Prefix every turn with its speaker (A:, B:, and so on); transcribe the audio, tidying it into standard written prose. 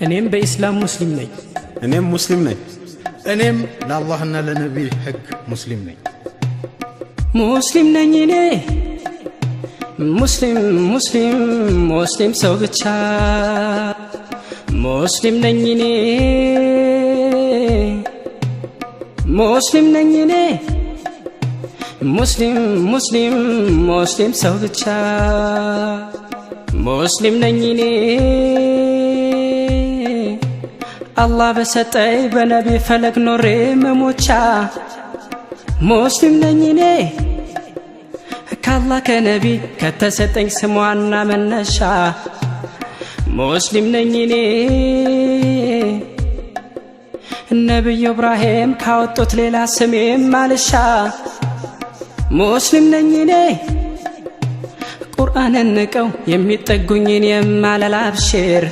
A: እኔም በኢስላም ሙስሊም ነኝ።
B: እኔም ሙስሊም ነኝ።
C: እኔም ለአላህና ለነቢይ ሕግ ሙስሊም ነኝ።
A: ሙስሊም ነኝ እኔ ሙስሊም ሰው ብቻ ሙስሊም ነኝ እኔ ሙስሊም ሰው ብቻ ሙስሊም ነኝ እኔ አላህ በሰጠኝ በነቢ ፈለግ ኖሬ መሞቻ ሙስሊም ነኝ እኔ ከአላህ ከነቢ ከተሰጠኝ ስሟና መነሻ ሙስሊም ነኝ እኔ ነብዩ ኢብራሂም ካወጡት ሌላ ስሜም ማልሻ ሙስሊም ነኝ እኔ ቁርአንን ንቀው የሚጠጉኝን የማለላ አብሽር